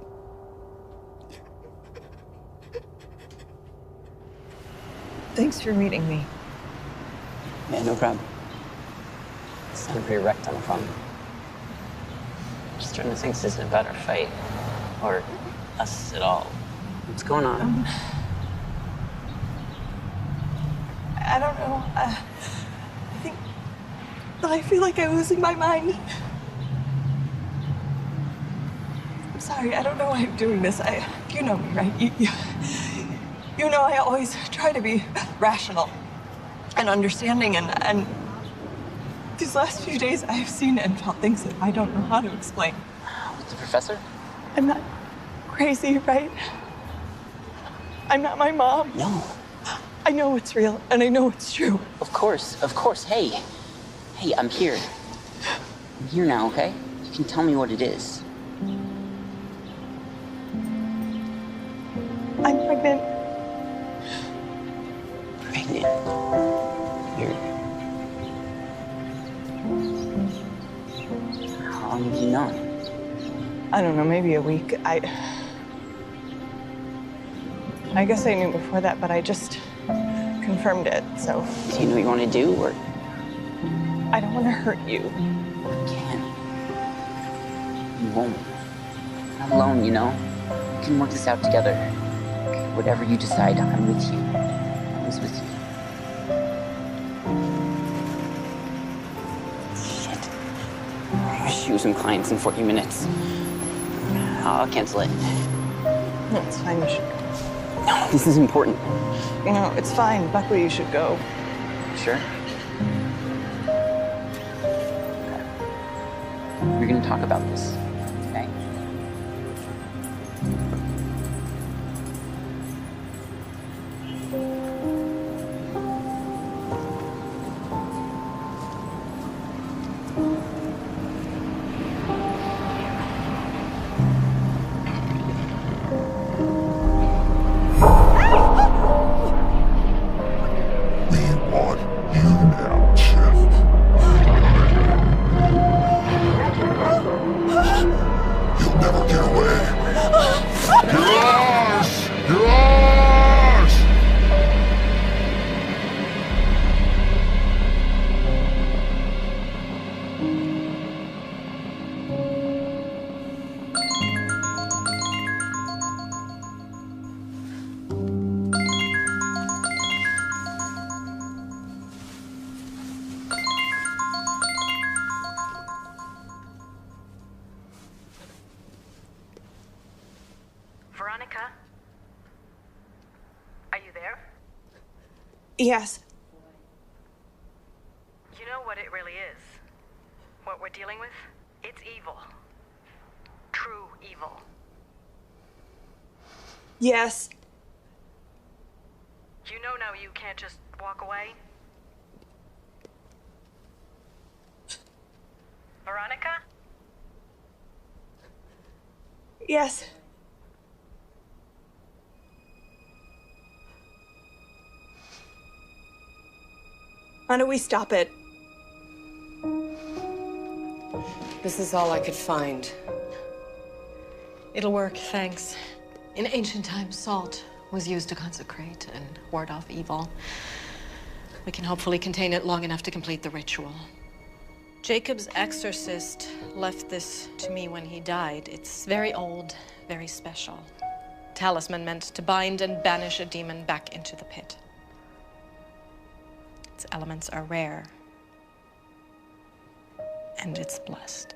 Thanks for meeting me. Yeah, no problem. You sound pretty wrecked on the phone. Just starting to think this isn't about our fight. Or us at all. What's going on? I don't know. I feel like I'm losing my mind. I'm sorry. I don't know why I'm doing this. You know me, right? You know I always try to be rational and understanding, and these last few days I have seen and felt things that I don't know how to explain. With the professor? I'm not crazy, right? I'm not my mom. No. I know it's real, and I know it's true. Of course, of course. Hey, I'm here. I'm here now, okay? You can tell me what it is. I'm pregnant. Pregnant? You're... How long have you known? I don't know, maybe a week. I guess I knew before that, but I just confirmed it, so. Do you know what you want to do, or? I don't want to hurt you. You can't. You won't. Not alone, you know? We can work this out together. Whatever you decide, I'm with you. I'm always with you. Shit. I have a shoot with some clients in 40 minutes. I'll cancel it. No, it's fine, you should go. No, this is important. No, it's fine. Buckley, you should go. Sure? Okay. We're gonna talk about this, okay? Veronica? Are you there? Yes. You know what it really is? What we're dealing with? It's evil. evil. Yes. You know now you can't just walk away? Veronica? Yes. How do we stop it? This is all I could find. It'll work, thanks. In ancient times, salt was used to consecrate and ward off evil. We can hopefully contain it long enough to complete the ritual. Jacob's exorcist left this to me when he died. It's very old, very special. Talisman meant to bind and banish a demon back into the pit. Its elements are rare, and it's blessed.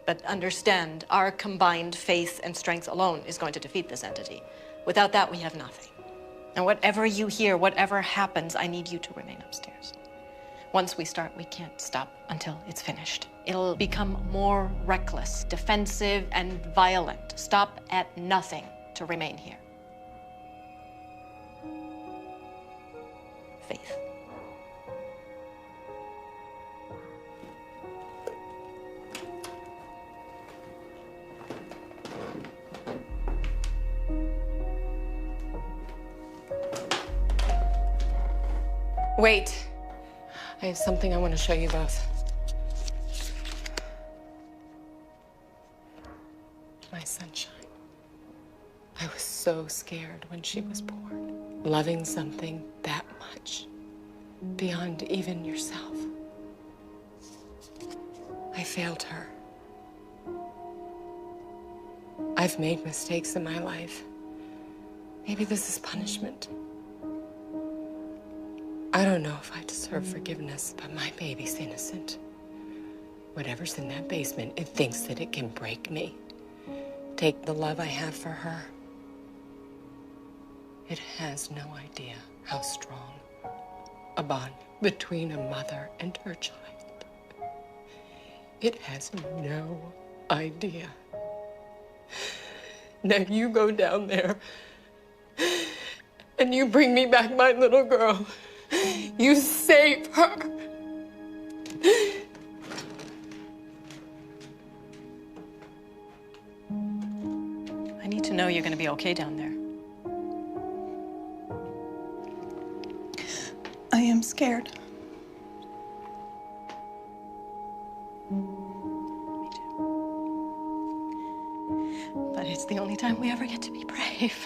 But understand, our combined faith and strength alone is going to defeat this entity. Without that, we have nothing. And whatever you hear, whatever happens, I need you to remain upstairs. Once we start, we can't stop until it's finished. It'll become more reckless, defensive, and violent. Stop at nothing to remain here. Faith. Wait. I have something I want to show you both. My sunshine. I was so scared when she was born. Loving something that much, beyond even yourself. I failed her. I've made mistakes in my life. Maybe this is punishment. I don't know if I deserve forgiveness, but my baby's innocent. Whatever's in that basement, it thinks that it can break me. Take the love I have for her. It has no idea how strong a bond between a mother and her child. It has no idea. Now you go down there and you bring me back my little girl. You save her. I need to know you're going to be okay down there. I am scared. Me too. But it's the only time we ever get to be brave.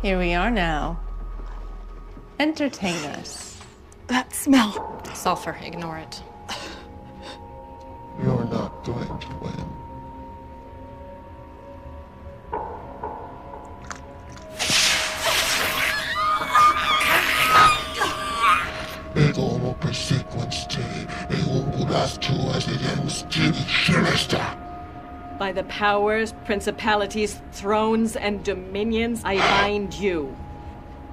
Here we are now. Entertain us. That smell. Sulfur, ignore it. You're not going to win. Ego sequence T. Las tuas Sinister. By the powers, principalities, thrones, and dominions, I bind you.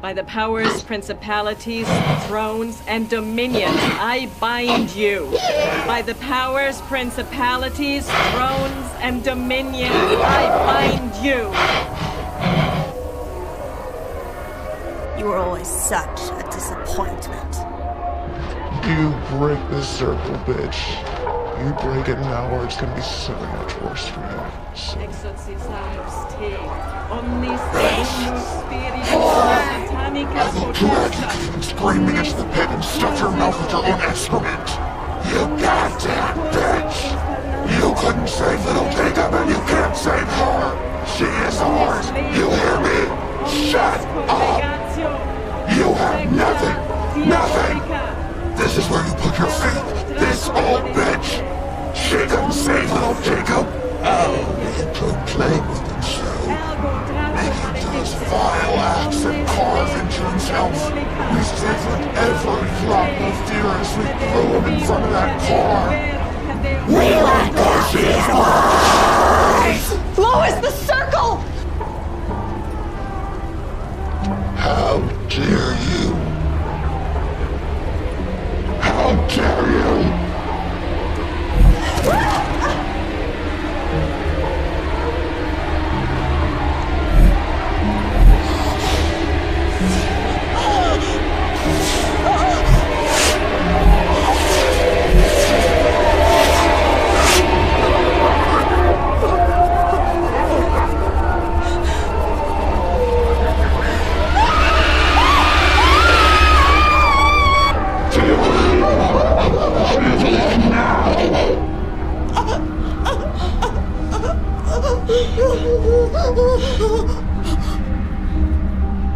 By the powers, principalities, thrones, and dominions, I bind you. By the powers, principalities, thrones, and dominions, I bind you. You were always such a disappointment. You break this circle, bitch. You break it now or it's gonna be so much worse for you. So. Exorcizamus te, omnis unus spiritus satanica I will drag you even screaming into the pit and stuff your mouth with your own excrement. You goddamn bitch! You couldn't save little Jacob and you can't save her! She is ours! You hear me? Shut up! You have nothing! Nothing! This is where you put your faith! This old bitch! She couldn't save little Jacob! Oh, you could play with him so. Making those vile acts and carve into himself. We severed every drop of fear as we threw him in front of that car. We let go see his eyes! slow as the circle! How dare you? How dare you?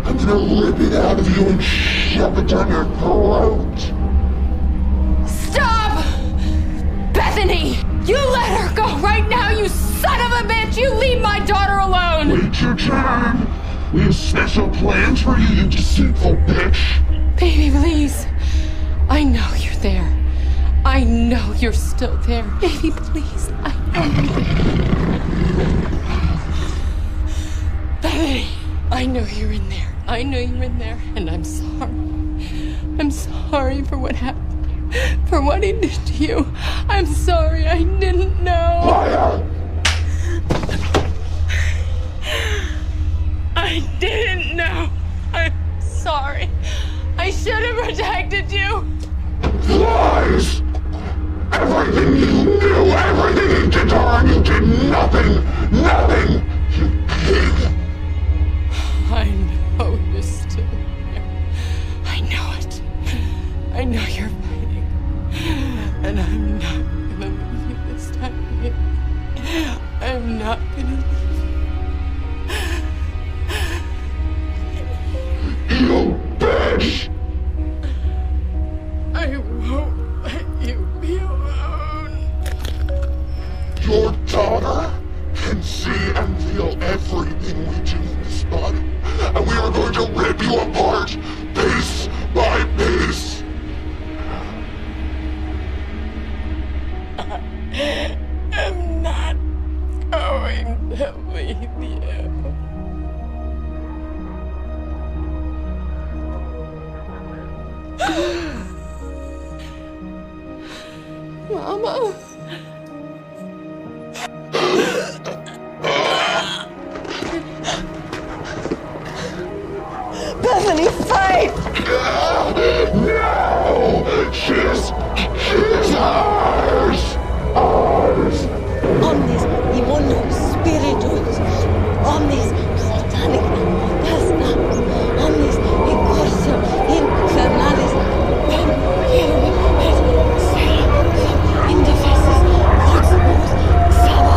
I'm gonna rip it out of you and shove it down your throat. Stop! Bethany! You let her go right now, you son of a bitch! You leave my daughter alone! Wait your turn. We have special plans for you, you deceitful bitch. Baby, please. I know you're there. I know you're still there. Baby, please. I know you're there. Bethany, I know you're in there. I know you're in there, and I'm sorry. I'm sorry for what happened, for what he did to you. I'm sorry, I didn't know. Liar! I didn't know. I'm sorry. I should have protected you. Lies! Everything you knew, everything you did to her, you did nothing! Nothing! You pig! I know you're still there. I know it. I know you're fighting. And I'm not gonna leave you this time, baby. I'm not gonna leave you. You bitch! I won't let you be alone. Your daughter can see and feel everything we do in this body. And we are going to rip you apart, piece by piece. I'm not going to leave you. Mama. Bethany, fight! No! She's ours! Ours! Omnis immuno spiritus, omnis satanic pesta, omnis equorso infernalis, vem et sera indefensis oximus sabo.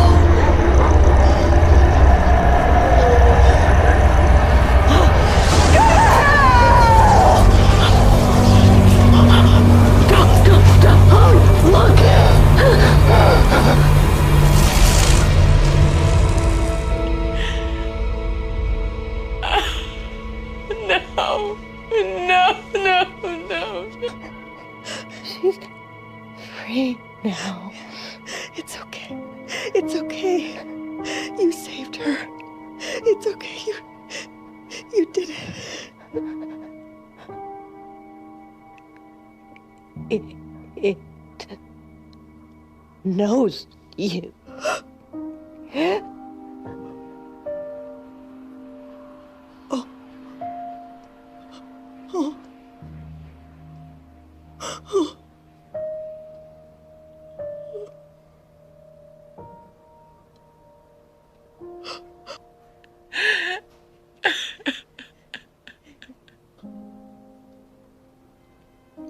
No. She's free now. It's okay. It's okay. You saved her. It's okay. You did it. It knows you.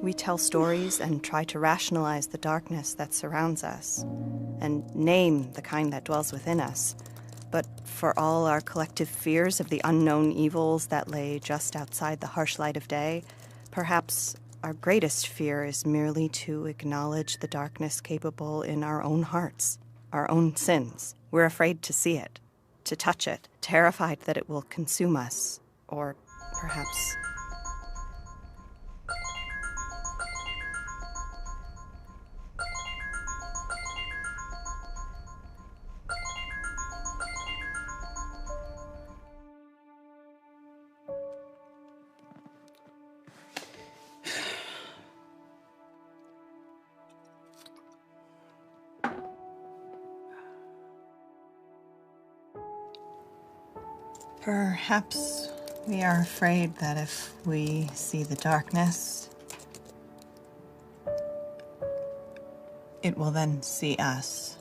We tell stories and try to rationalize the darkness that surrounds us, and name the kind that dwells within us. But for all our collective fears of the unknown evils that lay just outside the harsh light of day, perhaps our greatest fear is merely to acknowledge the darkness capable in our own hearts, our own sins. We're afraid to see it, to touch it, terrified that it will consume us, or perhaps... Perhaps we are afraid that if we see the darkness, it will then see us.